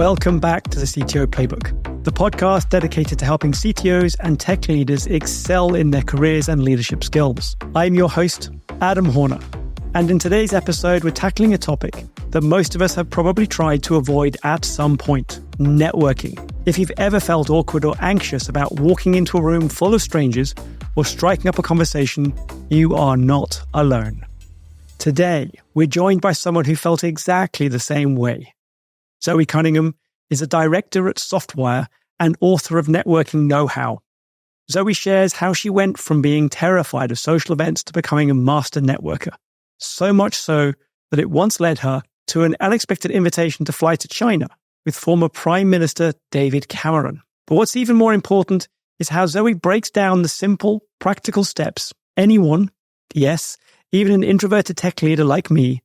Welcome back to the CTO Playbook, the podcast dedicated to helping CTOs and tech leaders excel in their careers and leadership skills. I'm your host, Adam Horner, and in today's episode, we're tackling a topic that most of us have probably tried to avoid at some point: networking. If you've ever felt awkward or anxious about walking into a room full of strangers or striking up a conversation, you are not alone. Today, we're joined by someone who felt exactly the same way. Zoe Cunningham is a director at Softwire and author of Networking Know-How. Zoe shares how she went from being terrified of social events to becoming a master networker. So much so that it once led her to an unexpected invitation to fly to China with former Prime Minister David Cameron. But what's even more important is how Zoe breaks down the simple, practical steps anyone, yes, even an introverted tech leader like me,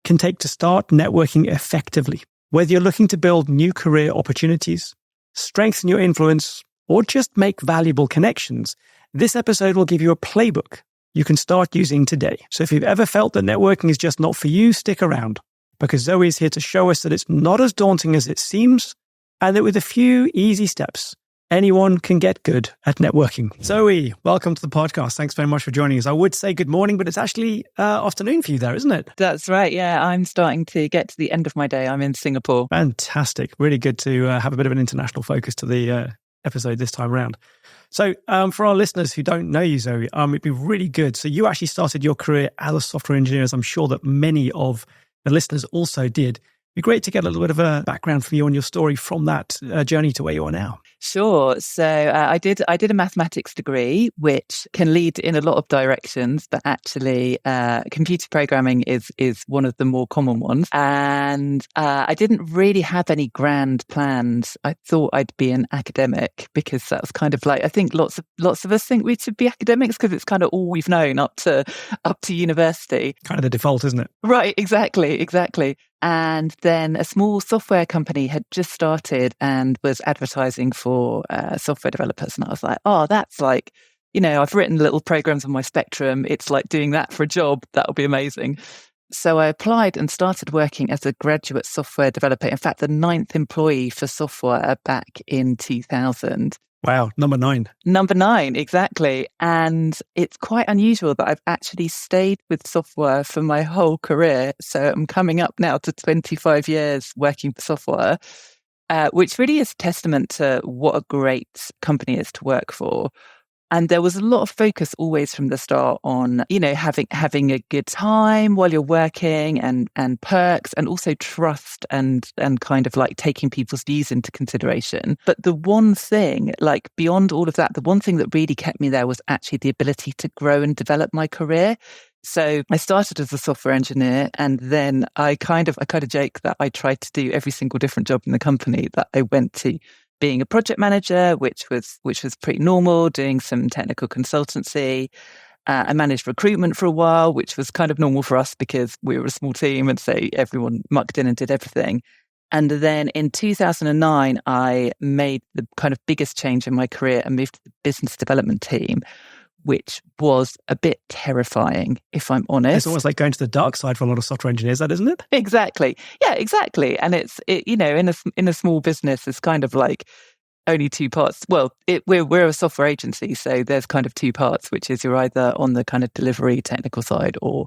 can take to start networking effectively. Whether you're looking to build new career opportunities, strengthen your influence, or just make valuable connections, this episode will give you a playbook you can start using today. So if you've ever felt that networking is just not for you, stick around, because Zoe is here to show us that it's not as daunting as it seems, and that with a few easy steps, anyone can get good at networking. Zoe, welcome to the podcast. Thanks very much for joining us. I would say good morning, but it's actually afternoon for you there, isn't it? That's right. Yeah, I'm starting to get to the end of my day. I'm in Singapore. Fantastic. Really good to have a bit of an international focus to the episode this time around. So for our listeners who don't know you, Zoe, it'd be really good. So you actually started your career as a software engineer, as I'm sure that many of the listeners also did. It'd be great to get a little bit of a background from you on your story from that journey to where you are now. Sure. So I did a mathematics degree, which can lead in a lot of directions, but actually computer programming is one of the more common ones. And I didn't really have any grand plans. I thought I'd be an academic because that was kind of like, I think lots of us think we should be academics because it's kind of all we've known up to university. Kind of the default, isn't it? Right. Exactly. And then a small software company had just started and was advertising for software developers. And I was like, oh, that's like, I've written little programs on my Spectrum. It's like doing that for a job. That'll be amazing. So I applied and started working as a graduate software developer. In fact, the 9th employee for Softwire back in 2000. Wow, number 9. Number 9, exactly. And it's quite unusual that I've actually stayed with Softwire for my whole career. So I'm coming up now to 25 years working for Softwire, which really is a testament to what a great company is to work for. And there was a lot of focus always from the start on, having a good time while you're working and perks, and also trust and kind of like taking people's views into consideration. But the one thing, like beyond all of that, the one thing that really kept me there was actually the ability to grow and develop my career. So I started as a software engineer, and then I kind of joke that I tried to do every single different job in the company that I went to. Being a project manager, which was pretty normal, doing some technical consultancy. I managed recruitment for a while, which was kind of normal for us because we were a small team and so everyone mucked in and did everything. And then in 2009, I made the kind of biggest change in my career and moved to the business development team, which was a bit terrifying, if I'm honest. It's almost like going to the dark side for a lot of software engineers, that isn't it? Exactly. Yeah, exactly. And in a small business, it's kind of like only two parts. Well, we're a software agency, so there's kind of two parts, which is you're either on the kind of delivery technical side or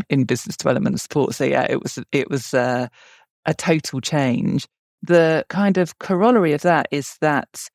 in business development and support. So yeah, it was a total change. The kind of corollary of that is that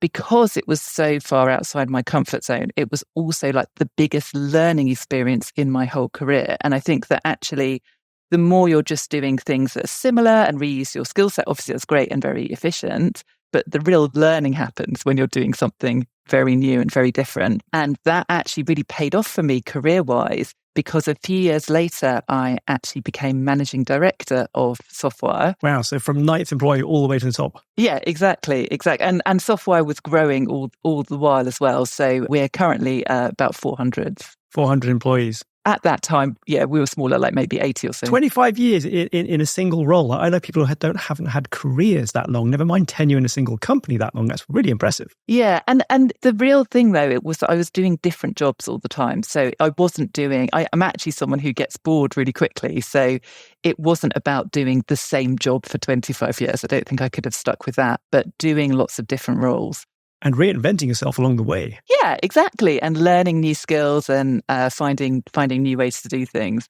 because it was so far outside my comfort zone, it was also like the biggest learning experience in my whole career. And I think that actually, the more you're just doing things that are similar and reuse your skill set, obviously that's great and very efficient, but the real learning happens when you're doing something very new and very different. And that actually really paid off for me career-wise, because a few years later, I actually became managing director of Softwire. Wow. So from 9th employee all the way to the top. Yeah, exactly. And Softwire was growing all the while as well. So we're currently about 400. 400 employees. at that time, we were smaller, like maybe 80 or so. 25 years in a single role. I know people who haven't had careers that long, never mind tenure in a single company that long. That's really impressive. Yeah. And the real thing, though, it was that I was doing different jobs all the time. So I wasn't doing, I'm actually someone who gets bored really quickly. So it wasn't about doing the same job for 25 years. I don't think I could have stuck with that, but doing lots of different roles. And reinventing yourself along the way. Yeah, exactly. And learning new skills and finding new ways to do things.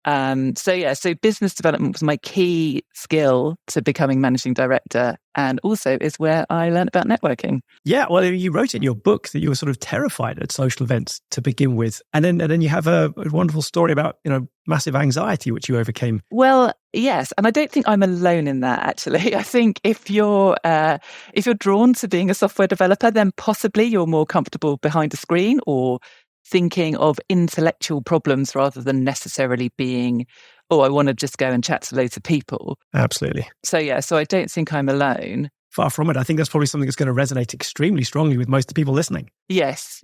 So business development was my key skill to becoming managing director, and also is where I learned about networking. Yeah, well, you wrote in your book that you were sort of terrified at social events to begin with, and then you have a wonderful story about massive anxiety which you overcame. Well, yes, and I don't think I'm alone in that. Actually, I think if you're drawn to being a software developer, then possibly you're more comfortable behind a screen or thinking of intellectual problems rather than necessarily being, I want to just go and chat to loads of people. Absolutely. So I don't think I'm alone. Far from it. I think that's probably something that's going to resonate extremely strongly with most of the people listening. Yes.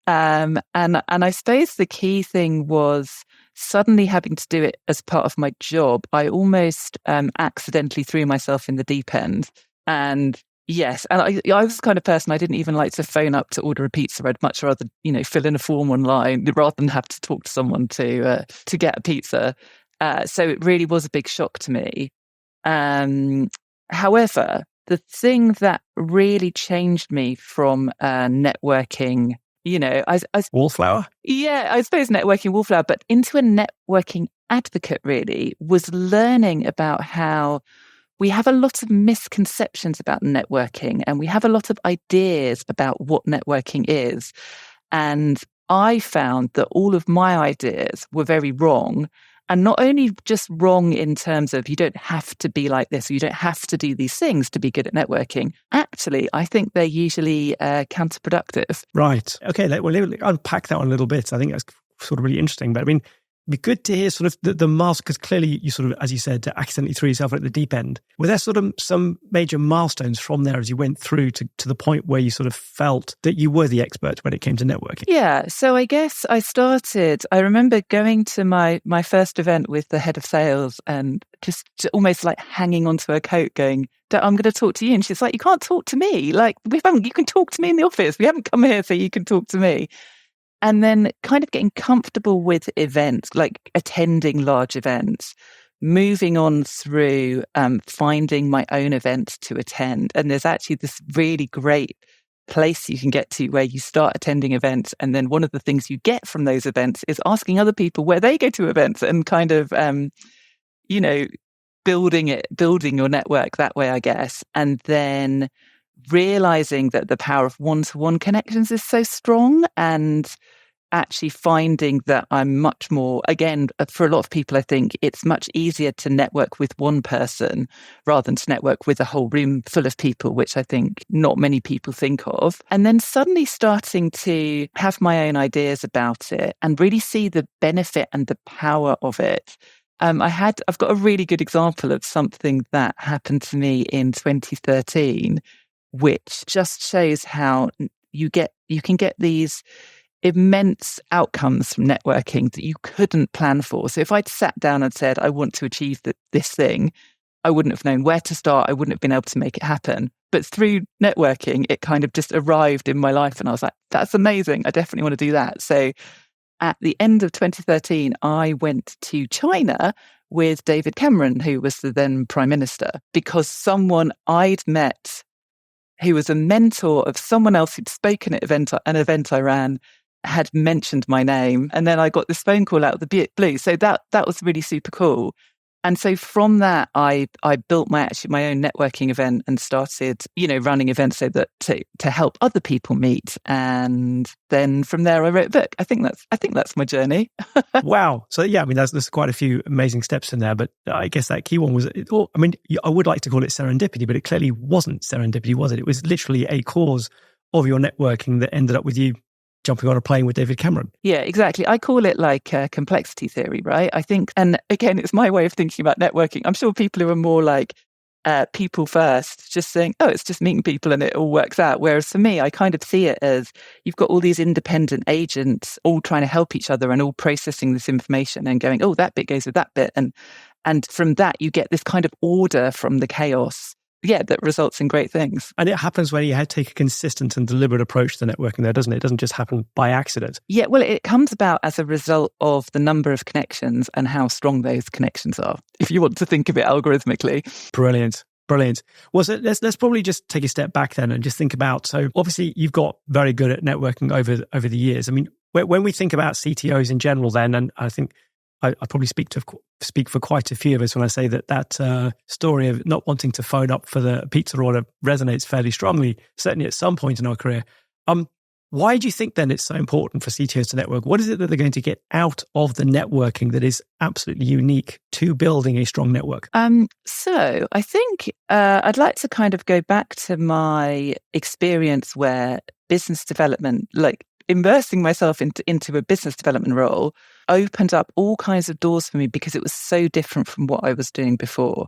And I suppose the key thing was suddenly having to do it as part of my job. I almost accidentally threw myself in the deep end. And yes, and I was the kind of person, I didn't even like to phone up to order a pizza. I'd much rather, fill in a form online rather than have to talk to someone to get a pizza. So it really was a big shock to me. However, the thing that really changed me from networking, wallflower? Yeah, I suppose networking wallflower, but into a networking advocate really was learning about how we have a lot of misconceptions about networking, and we have a lot of ideas about what networking is. And I found that all of my ideas were very wrong. And not only just wrong in terms of you don't have to be like this, or you don't have to do these things to be good at networking. Actually, I think they're usually counterproductive. Right. Okay, let unpack that one a little bit. I think that's sort of really interesting. But I mean, it'd be good to hear sort of the miles, because clearly you sort of, as you said, accidentally threw yourself at the deep end. Were there sort of some major milestones from there as you went through to the point where you sort of felt that you were the expert when it came to networking? Yeah. So I guess I remember going to my first event with the head of sales and just almost like hanging onto her coat going, I'm going to talk to you. And she's like, you can't talk to me. Like, you can talk to me in the office. We haven't come here so you can talk to me. And then kind of getting comfortable with events, like attending large events, moving on through finding my own events to attend. And there's actually this really great place you can get to where you start attending events. And then one of the things you get from those events is asking other people where they go to events and kind of, building your network that way, I guess. And then realizing that the power of one-to-one connections is so strong, and actually finding that I'm much more, again, for a lot of people, I think it's much easier to network with one person rather than to network with a whole room full of people, which I think not many people think of. And then suddenly starting to have my own ideas about it and really see the benefit and the power of it. I've got a really good example of something that happened to me in 2013, which just shows how you can get these immense outcomes from networking that you couldn't plan for. So if I'd sat down and said, I want to achieve this thing, I wouldn't have known where to start. I wouldn't have been able to make it happen. But through networking, it kind of just arrived in my life. And I was like, that's amazing. I definitely want to do that. So at the end of 2013, I went to China with David Cameron, who was the then Prime Minister, because someone I'd met who was a mentor of someone else who'd spoken at an event I ran, had mentioned my name. And then I got this phone call out of the blue. So that was really super cool. And so from that, I built my own networking event and started, running events so that to help other people meet. And then from there, I wrote a book. I think that's my journey. Wow. So yeah, I mean, there's quite a few amazing steps in there, but I guess that key one was, I would like to call it serendipity, but it clearly wasn't serendipity, was it? It was literally a cause of your networking that ended up with you jumping on a plane with David Cameron. Yeah, exactly. I call it like complexity theory, right? I think, and again, it's my way of thinking about networking. I'm sure people who are more like people first, just saying, oh, it's just meeting people and it all works out. Whereas for me, I kind of see it as you've got all these independent agents all trying to help each other and all processing this information and going, oh, that bit goes with that bit. And from that, you get this kind of order from the chaos. Yeah, that results in great things. And it happens when you take a consistent and deliberate approach to networking there, doesn't it? It doesn't just happen by accident. Yeah, well, it comes about as a result of the number of connections and how strong those connections are, if you want to think of it algorithmically. Brilliant. Well, so let's probably just take a step back then and just think about, so obviously you've got very good at networking over the years. I mean, when we think about CTOs in general then, and I think I probably speak for quite a few of us when I say that story of not wanting to phone up for the pizza order resonates fairly strongly, certainly at some point in our career. Why do you think then it's so important for CTOs to network? What is it that they're going to get out of the networking that is absolutely unique to building a strong network? So I think I'd like to kind of go back to my experience where business development, like immersing myself into a business development role, opened up all kinds of doors for me because it was so different from what I was doing before.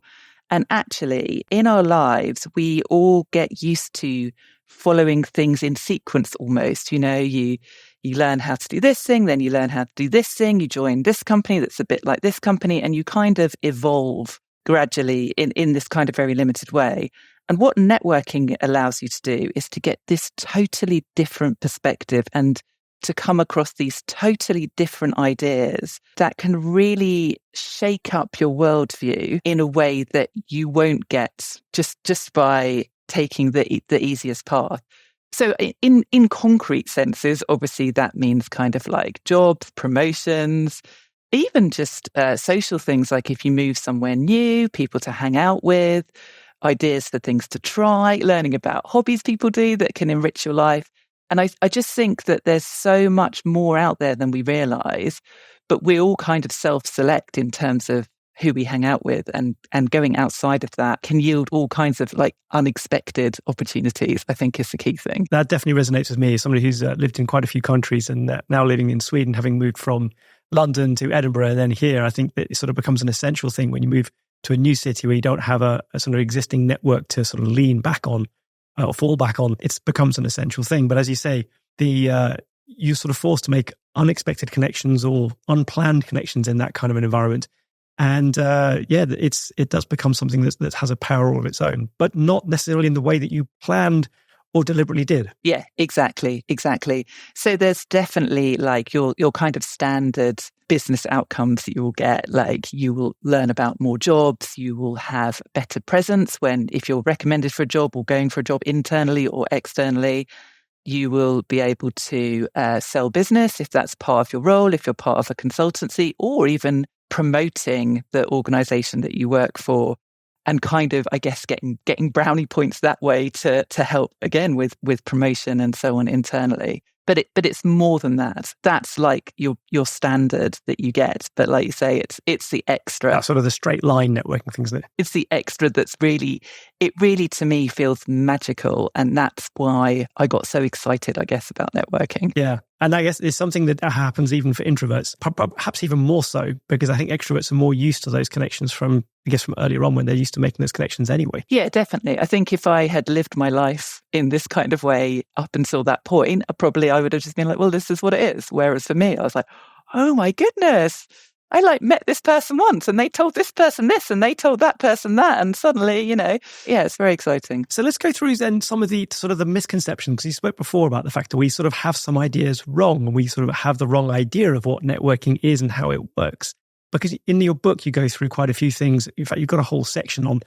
And actually, in our lives, we all get used to following things in sequence almost. You know, you learn how to do this thing, then you learn how to do this thing, you join this company that's a bit like this company, and you kind of evolve gradually in this kind of very limited way. And what networking allows you to do is to get this totally different perspective and to come across these totally different ideas that can really shake up your worldview in a way that you won't get just by taking the easiest path. So in concrete senses, obviously that means kind of like jobs, promotions, even just social things, like if you move somewhere new, people to hang out with, ideas for things to try, learning about hobbies people do that can enrich your life. And I just think that there's so much more out there than we realize, but we all kind of self-select in terms of who we hang out with, and going outside of that can yield all kinds of like unexpected opportunities, I think is the key thing. That definitely resonates with me as somebody who's lived in quite a few countries and now living in Sweden, having moved from London to Edinburgh and then here. I think that it sort of becomes an essential thing when you move to a new city where you don't have a sort of existing network to sort of lean back on or fall back on. It becomes an essential thing. But as you say, you're sort of forced to make unexpected connections or unplanned connections in that kind of an environment. And it does become something that has a power all of its own, but not necessarily in the way that you planned or deliberately did. Yeah, exactly. So there's definitely like your kind of standard business outcomes that you will get. Like you will learn about more jobs, you will have better presence if you're recommended for a job or going for a job internally or externally. You will be able to sell business if that's part of your role, if you're part of a consultancy, or even promoting the organization that you work for, and kind of, I guess, getting brownie points that way to help again with promotion and so on internally. But it's more than that. That's like your standard that you get. But like you say, it's the extra. That's sort of the straight line networking thing, isn't it? It's the extra that's really to me feels magical. And that's why I got so excited, I guess, about networking. Yeah. And I guess it's something that happens even for introverts, perhaps even more so, because I think extroverts are more used to those connections from earlier on when they're used to making those connections anyway. Yeah, definitely. I think if I had lived my life in this kind of way up until that point, I would have just been like, well, this is what it is. Whereas for me, I was like, oh my goodness, I like met this person once and they told this person this and they told that person that. And suddenly, it's very exciting. So let's go through then some of the sort of the misconceptions, because you spoke before about the fact that we sort of have some ideas wrong and we sort of have the wrong idea of what networking is and how it works. Because in your book, you go through quite a few things. In fact, you've got a whole section on,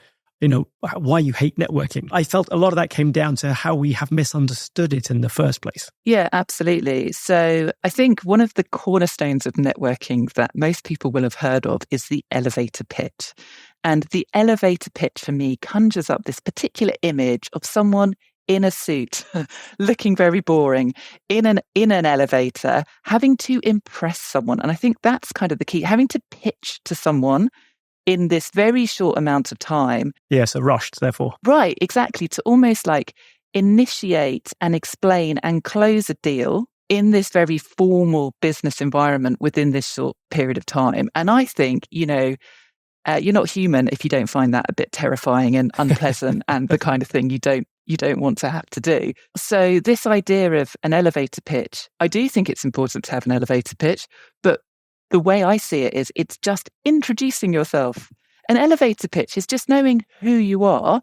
why you hate networking. I felt a lot of that came down to how we have misunderstood it in the first place. Yeah, absolutely. So I think one of the cornerstones of networking that most people will have heard of is the elevator pitch. And the elevator pitch for me conjures up this particular image of someone in a suit, looking very boring, in an elevator, having to impress someone. And I think that's kind of the key, having to pitch to someone in this very short amount of time. Yeah, so rushed, therefore. Right, exactly, to almost like initiate and explain and close a deal in this very formal business environment within this short period of time. And I think, You're not human if you don't find that a bit terrifying and unpleasant and the kind of thing you don't want to have to do. So this idea of an elevator pitch, I do think it's important to have an elevator pitch, but the way I see it is it's just introducing yourself. An elevator pitch is just knowing who you are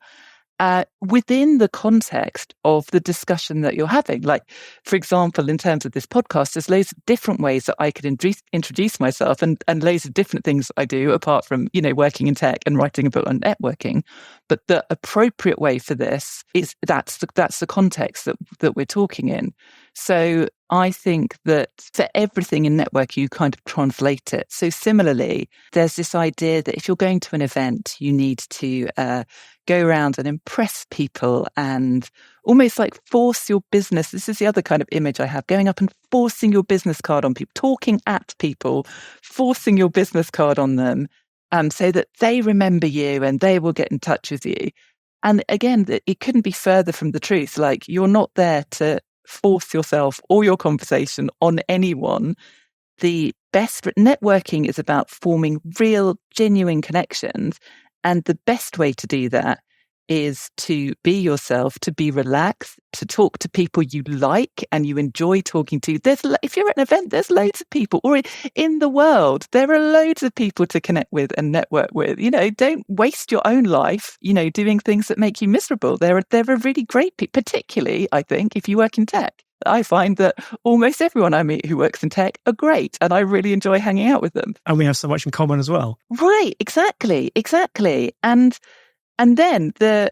within the context of the discussion that you're having. Like, for example, in terms of this podcast, there's loads of different ways that I could introduce myself and loads of different things I do apart from, working in tech and writing a book on networking. But the appropriate way for this is that's the context that we're talking in. So I think that for everything in network, you kind of translate it. So similarly, there's this idea that if you're going to an event, you need to go around and impress people and almost like force your business. This is the other kind of image I have, going up and forcing your business card on people, talking at people, forcing your business card on them so that they remember you and they will get in touch with you. And again, it couldn't be further from the truth. Like, you're not there to force yourself or your conversation on anyone. The best networking is about forming real, genuine connections. And the best way to do that is to be yourself, to be relaxed, to talk to people you like and you enjoy talking to. If you're at an event, there's loads of people, or in the world, there are loads of people to connect with and network with. Don't waste your own life, doing things that make you miserable. There are really great people, particularly, I think, if you work in tech. I find that almost everyone I meet who works in tech are great, and I really enjoy hanging out with them. And we have so much in common as well. Right, exactly. And then the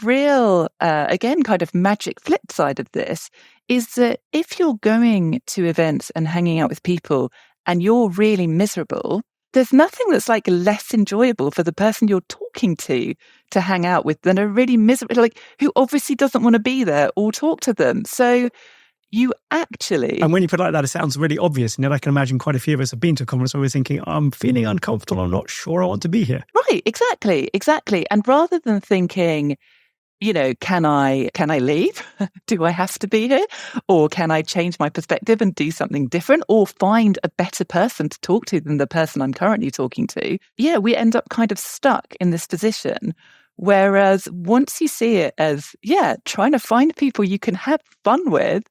real, again, kind of magic flip side of this is that if you're going to events and hanging out with people and you're really miserable, there's nothing that's like less enjoyable for the person you're talking to hang out with than a really miserable, like, who obviously doesn't want to be there or talk to them. So you actually... And when you put it like that, it sounds really obvious. And yet I can imagine quite a few of us have been to a conference where we're thinking, I'm feeling uncomfortable. I'm not sure I want to be here. Right, exactly. And rather than thinking, can I leave? Do I have to be here? Or can I change my perspective and do something different or find a better person to talk to than the person I'm currently talking to? Yeah, we end up kind of stuck in this position. Whereas once you see it as, trying to find people you can have fun with,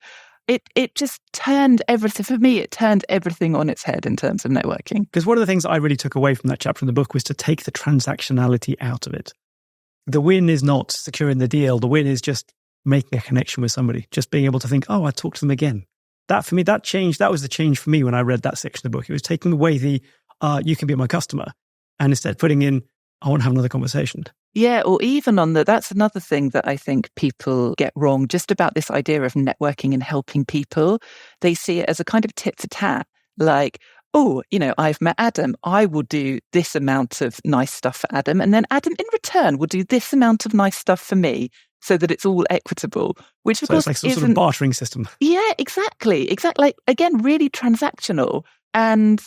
it just turned everything, for me, it turned everything on its head in terms of networking. Because one of the things I really took away from that chapter in the book was to take the transactionality out of it. The win is not securing the deal. The win is just making a connection with somebody, just being able to think, oh, I talk to them again. That for me, that was the change for me when I read that section of the book. It was taking away the, you can be my customer, and instead putting in, I want to have another conversation. Yeah, or even on that's another thing that I think people get wrong, just about this idea of networking and helping people. They see it as a kind of tit for tat, like, oh, I've met Adam. I will do this amount of nice stuff for Adam. And then Adam in return will do this amount of nice stuff for me, so that it's all equitable, which of course it's like some sort of bartering system. Yeah, exactly. Like, again, really transactional. And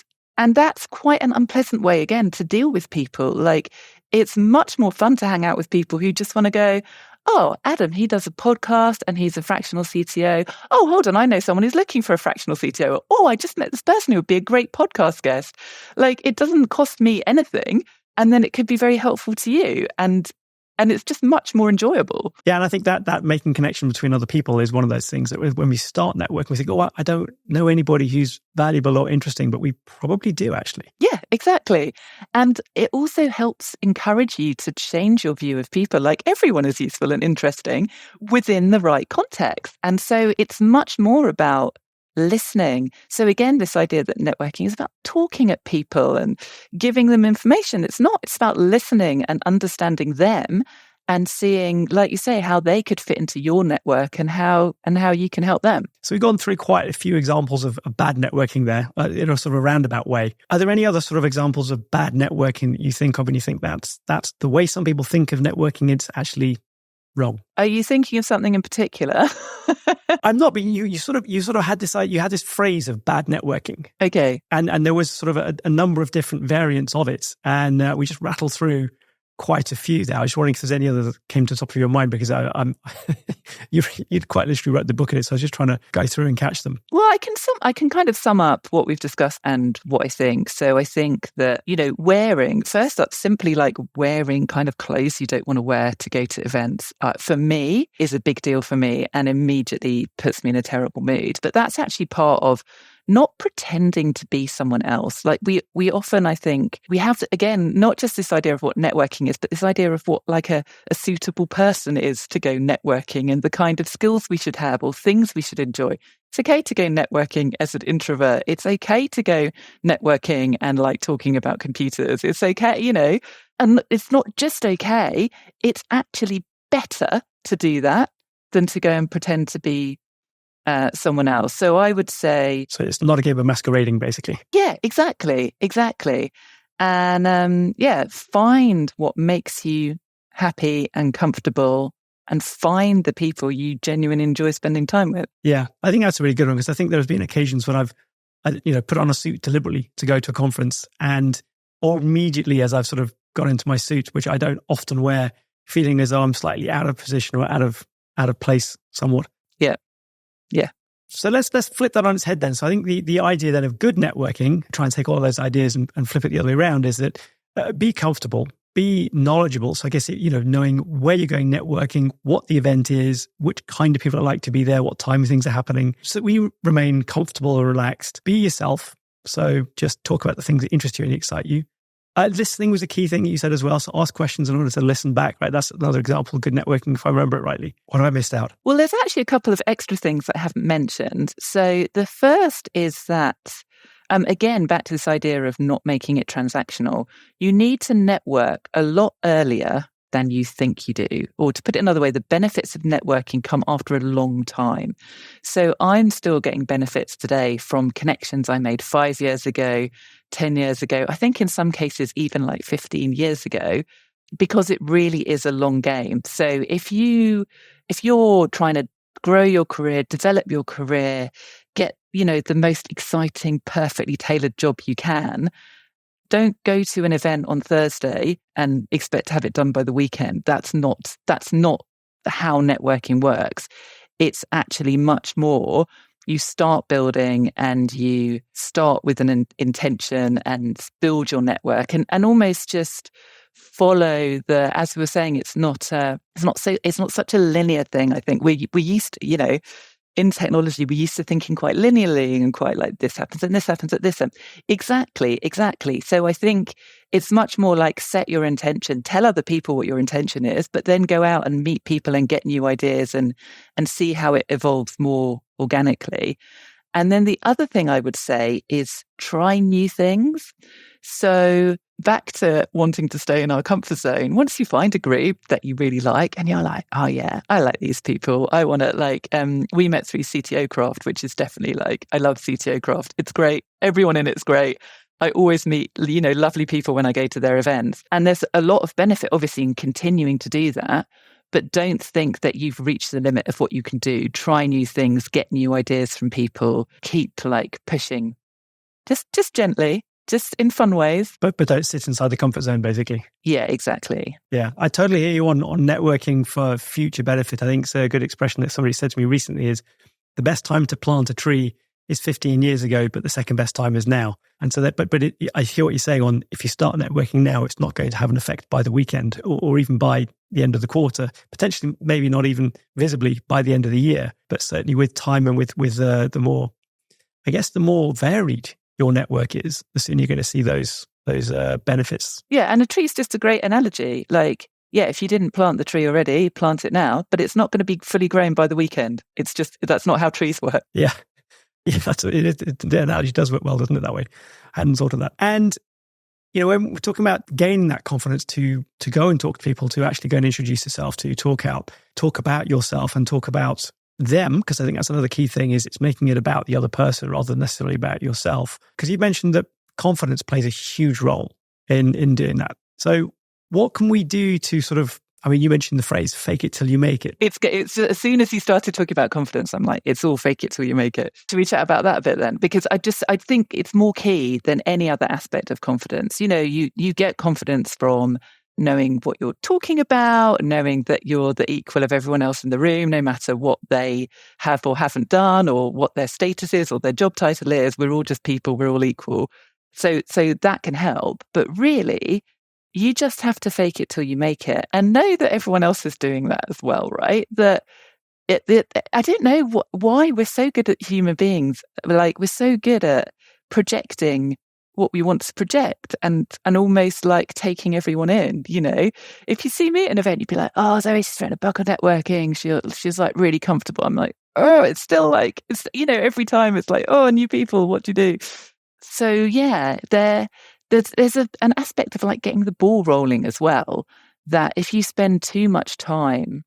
that's quite an unpleasant way, again, to deal with people. Like, it's much more fun to hang out with people who just want to go, oh, Adam, he does a podcast and he's a fractional CTO. Oh, hold on, I know someone who's looking for a fractional CTO. Oh, I just met this person who would be a great podcast guest. Like, it doesn't cost me anything. And then it could be very helpful to you. And it's just much more enjoyable. Yeah, and I think that making connection between other people is one of those things that when we start networking, we think, oh, I don't know anybody who's valuable or interesting, but we probably do, actually. Yeah, exactly. And it also helps encourage you to change your view of people. Like, everyone is useful and interesting within the right context. And so it's much more about listening. So again, this idea that networking is about talking at people and giving them information. It's not. It's about listening and understanding them and seeing, like you say, how they could fit into your network and how you can help them. So we've gone through quite a few examples of bad networking there in a sort of a roundabout way. Are there any other sort of examples of bad networking that you think of and you think that's the way some people think of networking? It's actually wrong. Are you thinking of something in particular? I'm not, but you sort of had this phrase of bad networking. Okay. And there was sort of a number of different variants of it. And we just rattled through quite a few there. I was wondering if there's any other that came to the top of your mind, because I'm you'd quite literally wrote the book in it, so I was just trying to go through and catch them. Well, I can kind of sum up what we've discussed and what I think. So I think that, wearing, first up, simply like wearing kind of clothes you don't want to wear to go to events, for me is a big deal for me and immediately puts me in a terrible mood. But that's actually part of not pretending to be someone else. Like we often, I think, we have, again, not just this idea of what networking is, but this idea of what like a suitable person is to go networking and the kind of skills we should have or things we should enjoy. It's okay to go networking as an introvert. It's okay to go networking and like talking about computers. It's okay, and it's not just okay. It's actually better to do that than to go and pretend to be someone else. So I would say... So it's not a game of masquerading, basically. Yeah, exactly. And find what makes you happy and comfortable and find the people you genuinely enjoy spending time with. Yeah, I think that's a really good one, because I think there's been occasions when I've put on a suit deliberately to go to a conference, or immediately as I've sort of got into my suit, which I don't often wear, feeling as though I'm slightly out of position or out of place somewhat. Yeah. So let's flip that on its head then. So I think the idea then of good networking, try and take all of those ideas and flip it the other way around, is that be comfortable, be knowledgeable. So I guess, knowing where you're going networking, what the event is, which kind of people are like to be there, what time things are happening, so that we remain comfortable and relaxed. Be yourself. So just talk about the things that interest you and excite you. Listening was a key thing that you said as well. So ask questions in order to listen back, right? That's another example of good networking, if I remember it rightly. What have I missed out? Well, there's actually a couple of extra things that I haven't mentioned. So the first is that, again, back to this idea of not making it transactional, you need to network a lot earlier than you think you do. Or to put it another way, the benefits of networking come after a long time. So I'm still getting benefits today from connections I made 5 years ago, 10 years ago, I think in some cases even like 15 years ago, because it really is a long game. So if you're trying to grow your career, develop your career, get, the most exciting, perfectly tailored job you can, don't go to an event on Thursday and expect to have it done by the weekend. That's not how networking works. It's actually much more. You start building and you start with an intention and build your network and almost just follow as we were saying, it's not such a linear thing. I think we used to, in technology, we're used to thinking quite linearly and quite like this happens and this happens at this time. Exactly. So I think it's much more like set your intention, tell other people what your intention is, but then go out and meet people and get new ideas and see how it evolves more organically. And then the other thing I would say is try new things. So back to wanting to stay in our comfort zone. Once you find a group that you really like and you're like, oh yeah, I like these people. I want to we met through CTO Craft, which is definitely I love CTO Craft. It's great. Everyone in it's great. I always meet, lovely people when I go to their events. And there's a lot of benefit, obviously, in continuing to do that. But don't think that you've reached the limit of what you can do. Try new things, get new ideas from people, keep pushing. Just gently. Just in fun ways. But don't sit inside the comfort zone, basically. Yeah, exactly. Yeah, I totally hear you on networking for future benefit. I think it's a good expression that somebody said to me recently is the best time to plant a tree is 15 years ago, but the second best time is now. And so I hear what you're saying on if you start networking now, it's not going to have an effect by the weekend or even by the end of the quarter, potentially maybe not even visibly by the end of the year, but certainly with time and with the more varied your network is, the sooner you're going to see those benefits. Yeah, and a tree's just a great analogy. If you didn't plant the tree already, plant it now, but it's not going to be fully grown by the weekend. It's just, that's not how trees work. Yeah, that's the analogy does work well, doesn't it, that way? I hadn't thought of that. And, when we're talking about gaining that confidence to go and talk to people, to actually go and introduce yourself, to talk about yourself and talk about them, because I think that's another key thing, is it's making it about the other person rather than necessarily about yourself. Because you mentioned that confidence plays a huge role in doing that. So what can we do to sort of, you mentioned the phrase, fake it till you make it. It's as soon as you started talking about confidence, I'm like, it's all fake it till you make it. Should we chat about that a bit then? Because I think it's more key than any other aspect of confidence. You get confidence from knowing what you're talking about, knowing that you're the equal of everyone else in the room, no matter what they have or haven't done or what their status is or their job title is. We're all just people. We're all equal. So that can help. But really, you just have to fake it till you make it and know that everyone else is doing that as well, right? That I don't know why we're so good at human beings. Like, we're so good at projecting what we want to project and almost like taking everyone in, you know. If you see me at an event, you'd be like, oh, Zoe's just read a book on networking. She's like really comfortable. I'm like, oh, it's still like, it's, you know, every time it's like, oh, new people, what do you do? So yeah, there's an aspect of like getting the ball rolling as well, that if you spend too much time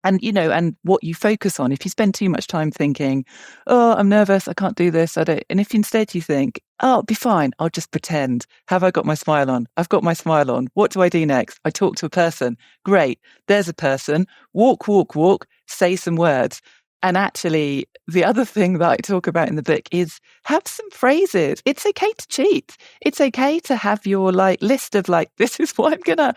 and, you know, and what you focus on, if you spend too much time thinking, oh, I'm nervous, I can't do this, and if instead you think, oh, it'll be fine, I'll just pretend. Have I got my smile on? I've got my smile on. What do I do next? I talk to a person. Great. There's a person. Walk, say some words. And actually, the other thing that I talk about in the book is have some phrases. It's okay to cheat. It's okay to have your like list of like, this is what I'm gonna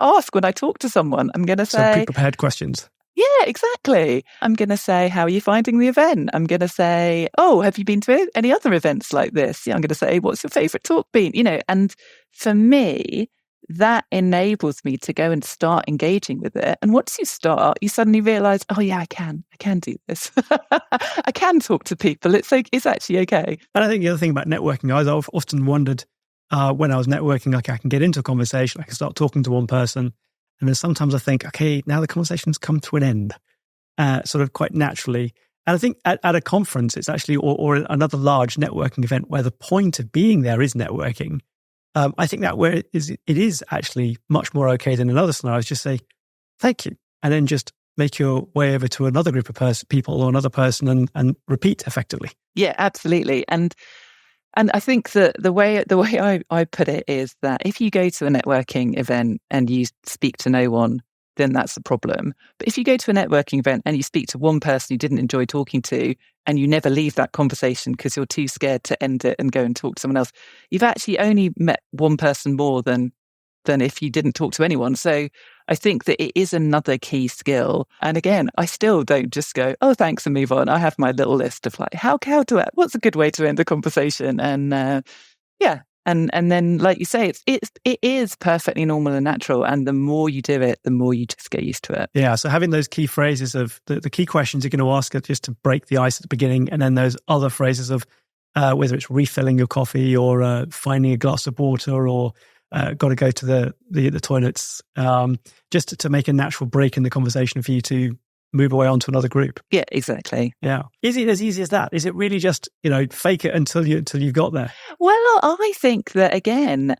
ask when I talk to someone. I'm gonna say pre-prepared questions. Yeah, exactly. I'm gonna say, how are you finding the event? I'm gonna say, oh, have you been to any other events like this? Yeah, I'm gonna say, what's your favorite talk been? You know, and for me, that enables me to go and start engaging with it. And once you start, you suddenly realize, oh yeah, I can do this. I can talk to people. It's actually okay. And I think the other thing about networking, I've often wondered when I was networking, like I can get into a conversation, I can start talking to one person. And then sometimes I think, okay, now the conversation's come to an end, sort of quite naturally. And I think at a conference, it's actually, or another large networking event where the point of being there is networking. I think that where it is actually much more okay than in other scenarios. Just say, thank you. And then just make your way over to another group of people or another person and repeat effectively. Yeah, absolutely. And I think that the way I put it is that if you go to a networking event and you speak to no one, then that's the problem. But if you go to a networking event and you speak to one person you didn't enjoy talking to and you never leave that conversation because you're too scared to end it and go and talk to someone else, you've actually only met one person more than if you didn't talk to anyone. So I think that it is another key skill. And again, I still don't just go, oh, thanks, and move on. I have my little list of like, what's a good way to end the conversation? And yeah. And then, like you say, it is perfectly normal and natural. And the more you do it, the more you just get used to it. Yeah. So having those key phrases of the key questions you're going to ask are just to break the ice at the beginning. And then those other phrases of whether it's refilling your coffee or finding a glass of water or got to go to the toilets, just to make a natural break in the conversation for you to move away onto another group. Yeah, exactly. Yeah. Is it as easy as that? Is it really just, fake it until you've got there? Well, I think that, again,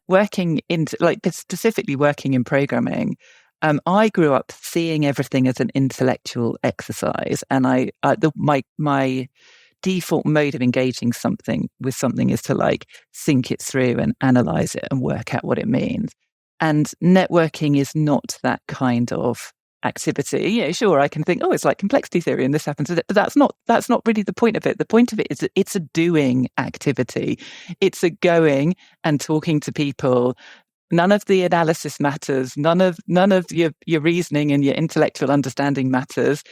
specifically working in programming, I grew up seeing everything as an intellectual exercise. And my default mode of engaging with something is to like think it through and analyze it and work out what it means. And networking is not that kind of activity. Yeah, sure, I can think, oh, it's like complexity theory and this happens with it, but that's not really the point of it. The point of it is that it's a doing activity. It's a going and talking to people. None of the analysis matters. None of your reasoning and your intellectual understanding matters.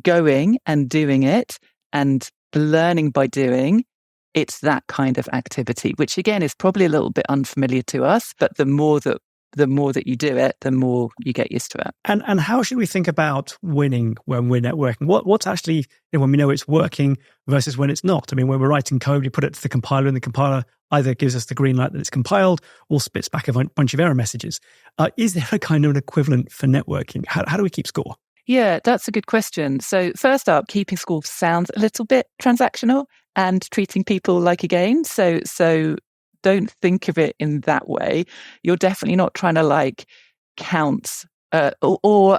Going and doing it and learning by doing. It's that kind of activity, which again is probably a little bit unfamiliar to us, but the more that you do it, the more you get used to it. And how should we think about winning when we're networking? What's actually, when we know it's working versus when it's not? I mean, when we're writing code, we put it to the compiler and the compiler either gives us the green light that it's compiled or spits back a bunch of error messages. Is there a kind of an equivalent for networking? How do we keep score? Yeah, that's a good question. So first up, keeping score sounds a little bit transactional and treating people like a game. So don't think of it in that way. You're definitely not trying to like count or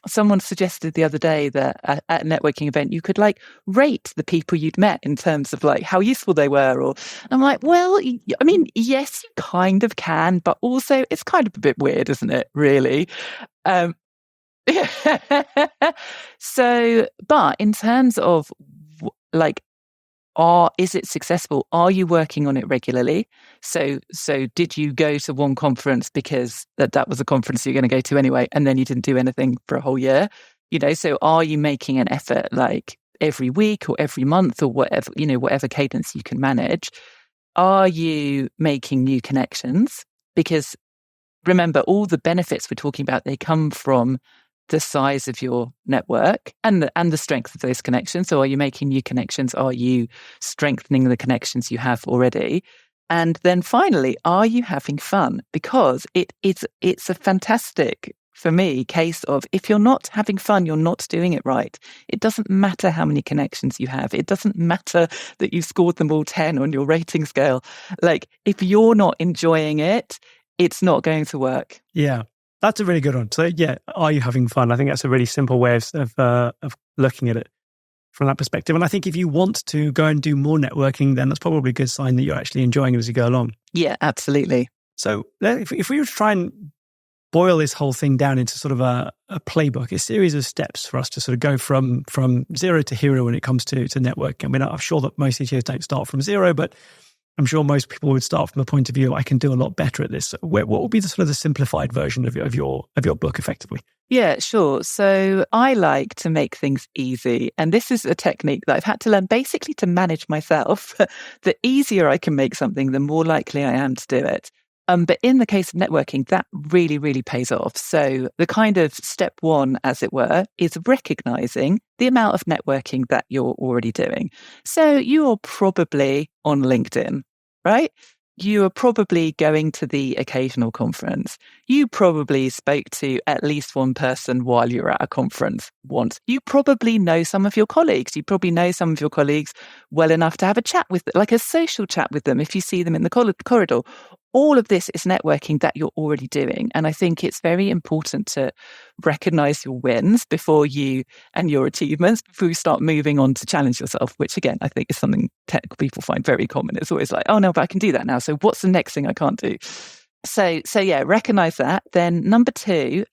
someone suggested the other day that at a networking event, you could like rate the people you'd met in terms of like how useful they were. Or I'm like, well, I mean, yes, you kind of can, but also it's kind of a bit weird, isn't it? Really? So, but in terms of like is it successful? Are you working on it regularly? So did you go to one conference because that was a conference you're going to go to anyway, and then you didn't do anything for a whole year? So are you making an effort like every week or every month or whatever, whatever cadence you can manage? Are you making new connections? Because remember, all the benefits we're talking about, they come from the size of your network and the strength of those connections. So are you making new connections? Are you strengthening the connections you have already? And then finally, are you having fun? Because it's a fantastic, for me, case of if you're not having fun, you're not doing it right. It doesn't matter how many connections you have. It doesn't matter that you scored them all 10 on your rating scale. Like, if you're not enjoying it, it's not going to work. Yeah. That's a really good one. So yeah, are you having fun? I think that's a really simple way of looking at it from that perspective. And I think if you want to go and do more networking, then that's probably a good sign that you're actually enjoying it as you go along. Yeah, absolutely. So if we were to try and boil this whole thing down into sort of a playbook, a series of steps for us to sort of go from zero to hero when it comes to networking. I mean, I'm sure that most CTOs don't start from zero, but I'm sure most people would start from the point of view, I can do a lot better at this. What would be the sort of the simplified version of your book, effectively? Yeah, sure. So I like to make things easy. And this is a technique that I've had to learn basically to manage myself. The easier I can make something, the more likely I am to do it. But in the case of networking, that really, really pays off. So the kind of step one, as it were, is recognizing the amount of networking that you're already doing. So you're probably on LinkedIn, right? You are probably going to the occasional conference. You probably spoke to at least one person while you're at a conference once. You probably know some of your colleagues. You probably know some of your colleagues well enough to have a chat with them, like a social chat with them if you see them in the corridor. All of this is networking that you're already doing. And I think it's very important to recognize your wins and your achievements before you start moving on to challenge yourself, which again, I think is something technical people find very common. It's always like, oh no, but I can do that now. So what's the next thing I can't do? So yeah, recognize that. Then number two,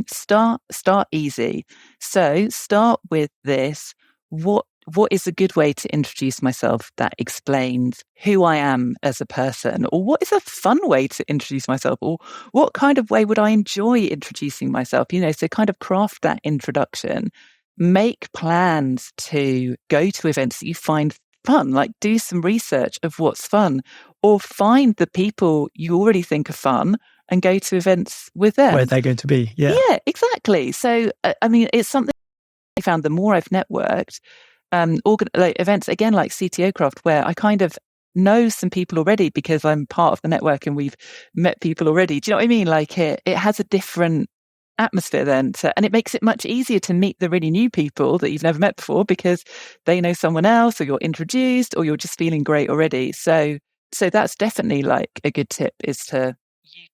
start easy. So start with this. What is a good way to introduce myself that explains who I am as a person? Or what is a fun way to introduce myself? Or what kind of way would I enjoy introducing myself? So kind of craft that introduction. Make plans to go to events that you find fun, like do some research of what's fun, or find the people you already think are fun and go to events with them. Where they're going to be. Yeah, exactly. So, I mean, it's something I found the more I've networked, events again like CTO Craft, where I kind of know some people already because I'm part of the network and we've met people already. Do you know what I mean? Like it has a different atmosphere then, and it makes it much easier to meet the really new people that you've never met before because they know someone else, or you're introduced, or you're just feeling great already. So that's definitely like a good tip, is to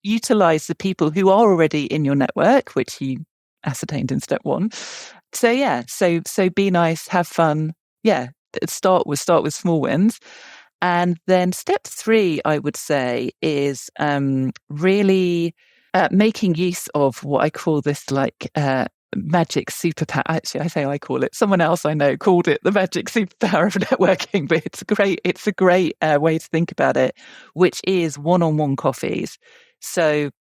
utilize the people who are already in your network, which you ascertained in step one. So yeah, so be nice, have fun. Yeah, start with small wins. And then step three, I would say, is really making use of what I call this like magic superpower. Actually, I call it. Someone else I know called it the magic superpower of networking, but it's a great way to think about it, which is one-on-one coffees. So,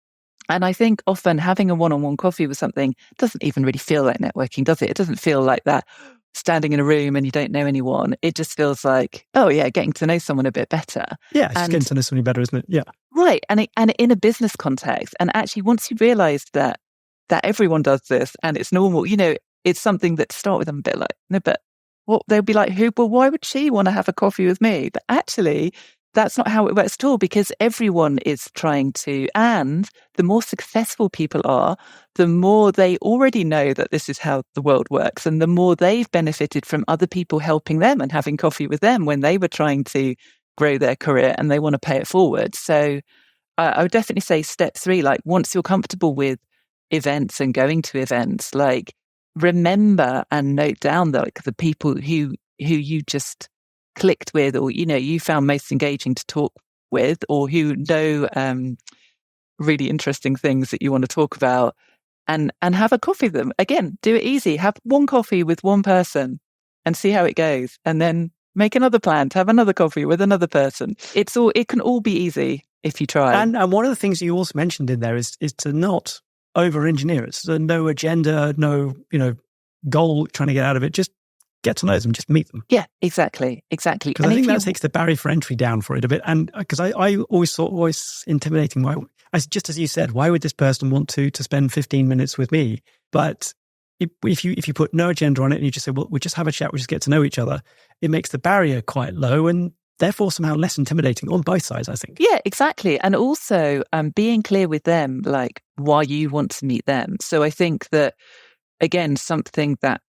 and I think often having a one-on-one coffee with something doesn't even really feel like networking, does it? It doesn't feel like that standing in a room and you don't know anyone. It just feels like, oh yeah, getting to know someone a bit better. Yeah, it's getting to know somebody better, isn't it? Yeah. Right. And in a business context, and actually once you realize that everyone does this and it's normal, it's something that to start with them a bit like, no, but they'll be like, why would she want to have a coffee with me? But actually, that's not how it works at all, because everyone is trying to, and the more successful people are, the more they already know that this is how the world works, and the more they've benefited from other people helping them and having coffee with them when they were trying to grow their career and they want to pay it forward. So I would definitely say step three, like once you're comfortable with events and going to events, like remember and note down that like the people who you just clicked with, or you found most engaging to talk with, or who know really interesting things that you want to talk about, and have a coffee with them. Again, do it easy. Have one coffee with one person and see how it goes, and then make another plan to have another coffee with another person. It can all be easy if you try. And one of the things you also mentioned in there is to not over-engineer it. So no agenda, no, goal trying to get out of it. Just get to know them, just meet them. Yeah, exactly. Because I think that takes the barrier for entry down for it a bit. And because I always thought, always intimidating. Just as you said, why would this person want to spend 15 minutes with me? But if you put no agenda on it and you just say, well, we just have a chat, we just get to know each other, it makes the barrier quite low and therefore somehow less intimidating on both sides, I think. Yeah, exactly. And also being clear with them, like why you want to meet them. So I think that, again, something that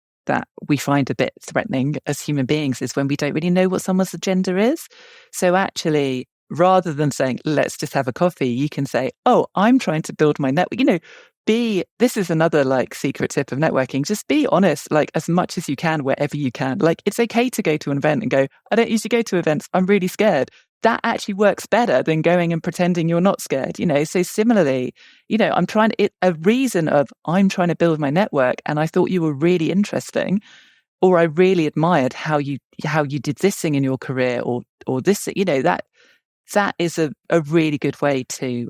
we find a bit threatening as human beings is when we don't really know what someone's agenda is. So actually, rather than saying, let's just have a coffee, you can say, oh, I'm trying to build my network. This is another like secret tip of networking. Just be honest, like as much as you can, wherever you can. Like it's okay to go to an event and go, I don't usually go to events. I'm really scared. That actually works better than going and pretending you're not scared. So similarly, I'm trying to build my network and I thought you were really interesting, or I really admired how you did this thing in your career or this, that is a really good way to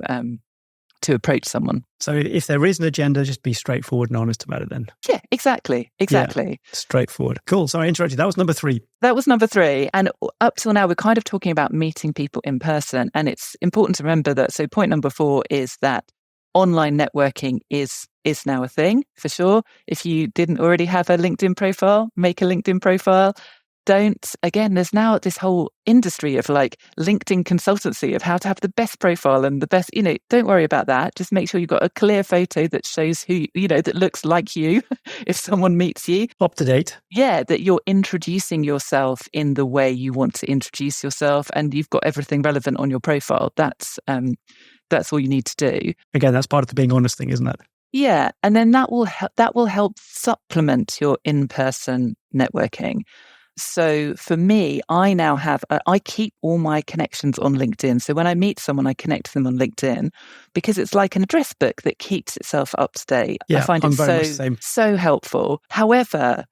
approach someone. So if there is an agenda, just be straightforward and honest about it then. Yeah, exactly. Yeah, straightforward. Cool. Sorry, I interrupted. That was number 3. That was number 3. And up till now, we're kind of talking about meeting people in person. And it's important to remember that. So point number 4 is that online networking is now a thing, for sure. If you didn't already have a LinkedIn profile, make a LinkedIn profile. There's now this whole industry of like LinkedIn consultancy of how to have the best profile and the best, don't worry about that. Just make sure you've got a clear photo that shows who, that looks like you if someone meets you. Up to date. Yeah, that you're introducing yourself in the way you want to introduce yourself and you've got everything relevant on your profile. That's all you need to do. Again, that's part of the being honest thing, isn't it? Yeah. And then that will help supplement your in-person networking. So for me, I now I keep all my connections on LinkedIn. So when I meet someone, I connect them on LinkedIn because it's like an address book that keeps itself up to date. Yeah, I find it so helpful. However,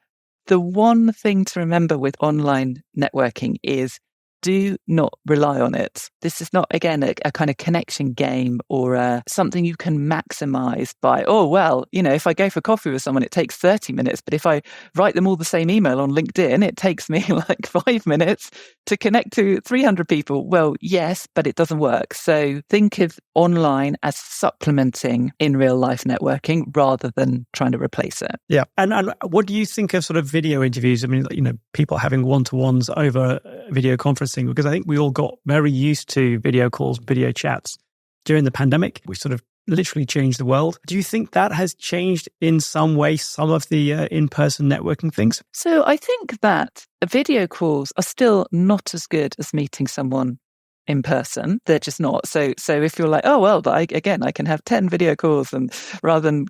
the one thing to remember with online networking is do not rely on it. This is not, again, a kind of connection game or something you can maximize by, if I go for coffee with someone, it takes 30 minutes. But if I write them all the same email on LinkedIn, it takes me like 5 minutes to connect to 300 people. Well, yes, but it doesn't work. So think of online as supplementing in real life networking rather than trying to replace it. Yeah. And what do you think of sort of video interviews? I mean, people having one-to-ones over video conferencing, because I think we all got very used to video calls, video chats during the pandemic. We sort of literally changed the world. Do you think that has changed in some way some of the in-person networking things? So I think that video calls are still not as good as meeting someone in person. They're just not. So if you're like, I can have 10 video calls and rather than,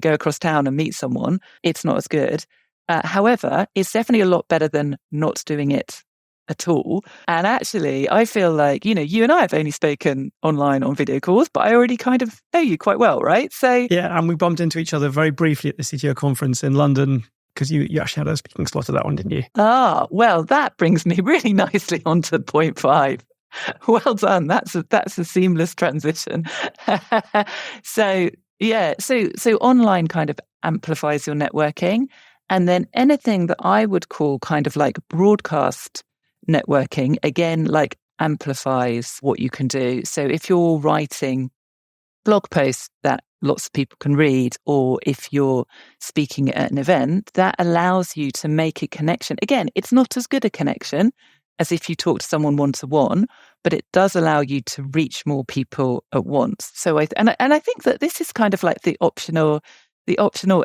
go across town and meet someone, it's not as good. However, it's definitely a lot better than not doing it at all. And actually, I feel like, you and I have only spoken online on video calls, but I already kind of know you quite well, right? So yeah, and we bumped into each other very briefly at the CTO conference in London because you actually had a speaking slot at that one, didn't you? Ah, well, that brings me really nicely onto point 5. Well done. That's a seamless transition. So online kind of amplifies your networking. And then anything that I would call kind of like broadcast networking, again, like amplifies what you can do. So if you're writing blog posts that lots of people can read, or if you're speaking at an event, that allows you to make a connection. Again, it's not as good a connection as if you talk to someone one-to-one, but it does allow you to reach more people at once. So I think that this is kind of like the optional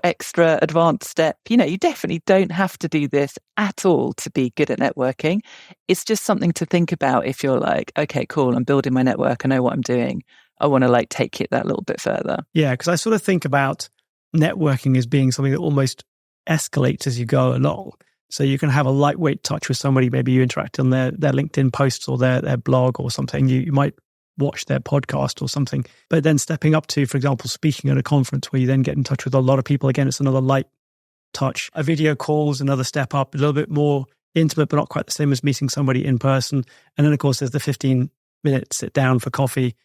extra advanced step. You definitely don't have to do this at all to be good at networking. It's just something to think about if you're like, okay, cool, I'm building my network, I know what I'm doing. I want to take it that little bit further. Yeah, because I sort of think about networking as being something that almost escalates as you go along. So you can have a lightweight touch with somebody, maybe you interact on their LinkedIn posts or their blog or something. You might watch their podcast or something. But then stepping up to, for example, speaking at a conference where you then get in touch with a lot of people, again, it's another light touch. A video call is another step up, a little bit more intimate, but not quite the same as meeting somebody in person. And then, of course, there's the 15-minute sit down for coffee,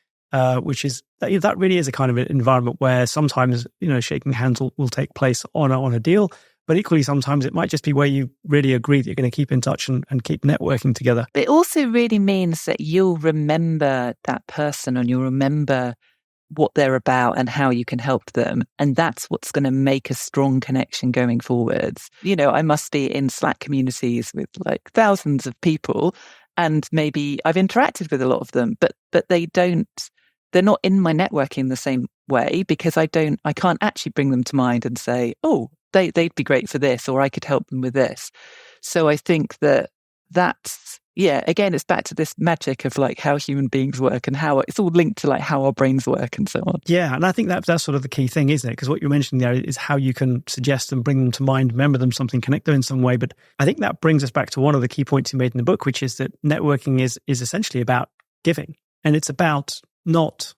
which is, that really is a kind of an environment where sometimes, shaking hands will take place on a deal. But equally, sometimes it might just be where you really agree that you're going to keep in touch and keep networking together. It also really means that you'll remember that person and you'll remember what they're about and how you can help them. And that's what's going to make a strong connection going forwards. I must be in Slack communities with like thousands of people, and maybe I've interacted with a lot of them, but they're not in my networking the same way, because I can't actually bring them to mind and say, oh, they'd be great for this, or I could help them with this. So I think that's, again, it's back to this magic of like how human beings work and how it's all linked to like how our brains work and so on. Yeah. And I think that's sort of the key thing, isn't it? Because what you're mentioning there is how you can suggest and bring them to mind, remember them something, connect them in some way. But I think that brings us back to one of the key points you made in the book, which is that networking is essentially about giving. And it's about not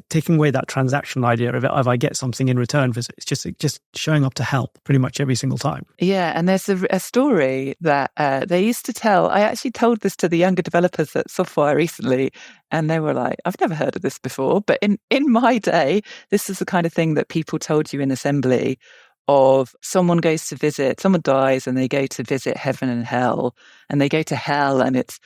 taking away that transactional idea of I get something in return. It's just showing up to help pretty much every single time. Yeah, and there's a story that they used to tell. I actually told this to the younger developers at Softwire recently, and they were like, I've never heard of this before. But in my day, this is the kind of thing that people told you in assembly of someone dies and they go to visit heaven and hell, and they go to hell and it's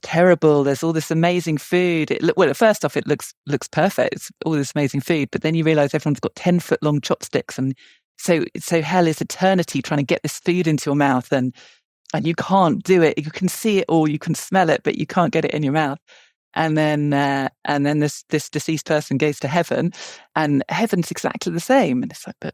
terrible. There's all this amazing food. First off, it looks perfect. It's all this amazing food, but then you realize everyone's got 10-foot long chopsticks. And so hell is eternity trying to get this food into your mouth, and you can't do it. You can see it all, you can smell it, but you can't get it in your mouth. And then this deceased person goes to heaven, and heaven's exactly the same. And it's like,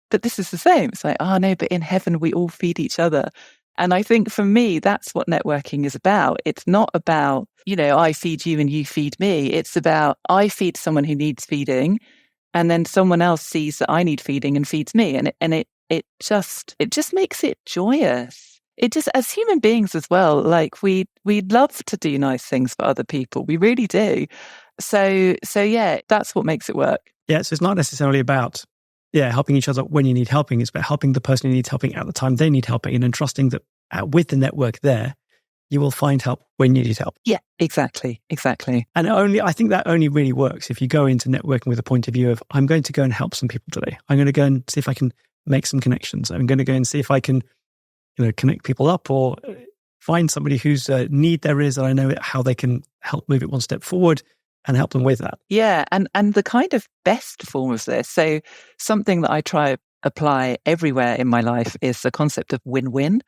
but this is the same. It's like, oh no, but in heaven we all feed each other. And I think for me, that's what networking is about. It's not about, I feed you and you feed me. It's about I feed someone who needs feeding, and then someone else sees that I need feeding and feeds me. And it just makes it joyous. It just, as human beings as well, like we love to do nice things for other people. We really do. So yeah, that's what makes it work. Yeah. So it's not necessarily about helping each other when you need helping. It's about helping the person who needs helping at the time they need helping, and then trusting that with the network there, you will find help when you need help. Yeah, exactly. And I think that only really works if you go into networking with a point of view of, I'm going to go and help some people today. I'm going to go and see if I can make some connections. I'm going to go and see if I can, connect people up or find somebody whose need there is, and I know how they can help move it one step forward and help them with that. Yeah, and the kind of best form of this, so something that I try to apply everywhere in my life is the concept of win-win.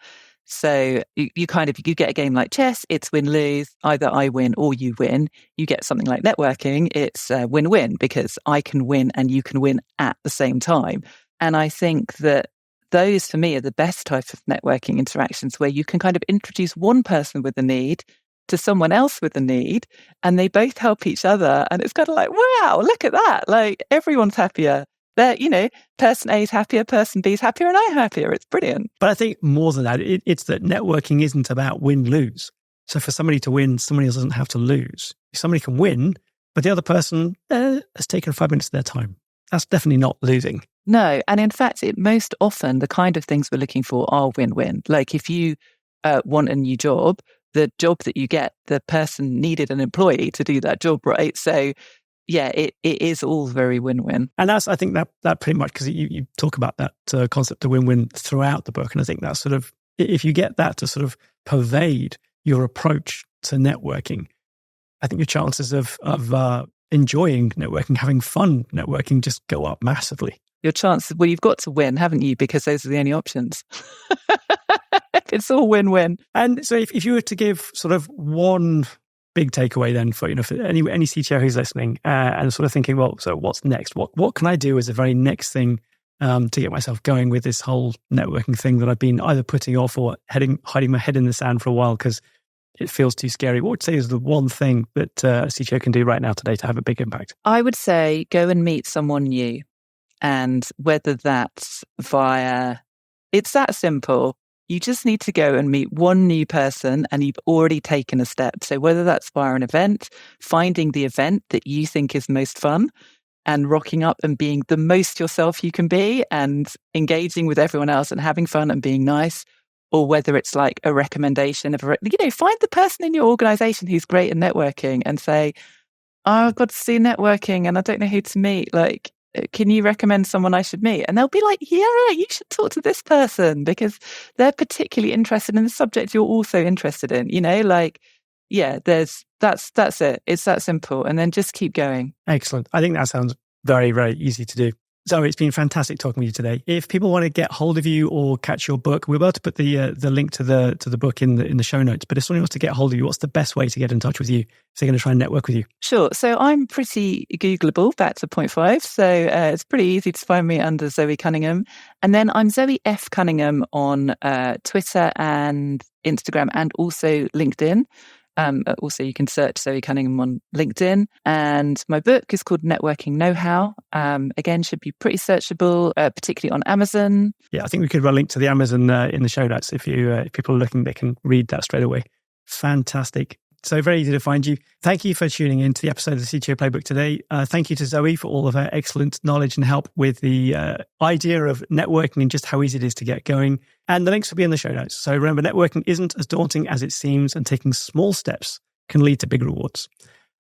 So you get a game like chess, it's win-lose, either I win or you win. You get something like networking, it's win-win, because I can win and you can win at the same time. And I think that those, for me, are the best type of networking interactions, where you can kind of introduce one person with a need to someone else with a need, and they both help each other. And it's kind of like, wow, look at that. Like, everyone's happier. Person A is happier, person B is happier, and I'm happier. It's brilliant. But I think more than that, it's that networking isn't about win-lose. So for somebody to win, somebody else doesn't have to lose. Somebody can win, but the other person has taken 5 minutes of their time. That's definitely not losing. No. And in fact, most often, the kind of things we're looking for are win-win. Like if you want a new job, the job that you get, the person needed an employee to do that job, right? So yeah, it is all very win-win. And I think that pretty much, because you talk about that concept of win-win throughout the book. And I think that's sort of, if you get that to sort of pervade your approach to networking, I think your chances of enjoying networking, having fun networking, just go up massively. Your chances, well, you've got to win, haven't you? Because those are the only options. It's all win-win. And so if you were to give sort of one big takeaway then for any CTO who's listening and sort of thinking, well, so what's next? What can I do as a very next thing to get myself going with this whole networking thing that I've been either putting off or hiding my head in the sand for a while because it feels too scary? What would you say is the one thing that a CTO can do right now today to have a big impact? I would say go and meet someone new. And whether that's it's that simple. You just need to go and meet one new person and you've already taken a step. So whether that's via an event, finding the event that you think is most fun and rocking up and being the most yourself you can be and engaging with everyone else and having fun and being nice, or whether it's like a recommendation of, find the person in your organization who's great at networking and say, oh, I've got to see networking and I don't know who to meet. Like, can you recommend someone I should meet? And they'll be like, yeah, you should talk to this person because they're particularly interested in the subject you're also interested in, that's it. It's that simple. And then just keep going. Excellent. I think that sounds very, very easy to do. Zoe, it's been fantastic talking with you today. If people want to get hold of you or catch your book, we're about to put the link to the book in the show notes. But if someone wants to get hold of you, what's the best way to get in touch with you if they're going to try and network with you? Sure. So I'm pretty Googleable, back to point 5. So it's pretty easy to find me under Zoe Cunningham. And then I'm Zoe F. Cunningham on Twitter and Instagram and also LinkedIn. Also, you can search Zoe Cunningham on LinkedIn. And my book is called Networking Know-How. Again, should be pretty searchable, particularly on Amazon. Yeah, I think we could run a link to the Amazon in the show notes. If people are looking, they can read that straight away. Fantastic. So very easy to find you. Thank you for tuning in to the episode of the CTO Playbook today. Thank you to Zoe for all of her excellent knowledge and help with the idea of networking and just how easy it is to get going. And the links will be in the show notes. So remember, networking isn't as daunting as it seems, and taking small steps can lead to big rewards.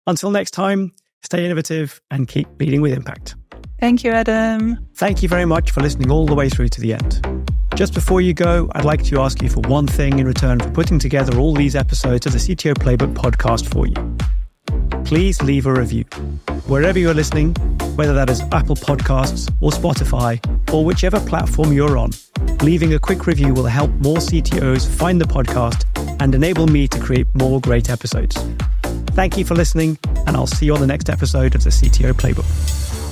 Until next time, stay innovative and keep leading with impact. Thank you, Adam. Thank you very much for listening all the way through to the end. Just before you go, I'd like to ask you for one thing in return for putting together all these episodes of the CTO Playbook podcast for you. Please leave a review. Wherever you're listening, whether that is Apple Podcasts or Spotify or whichever platform you're on, leaving a quick review will help more CTOs find the podcast and enable me to create more great episodes. Thank you for listening, and I'll see you on the next episode of the CTO Playbook.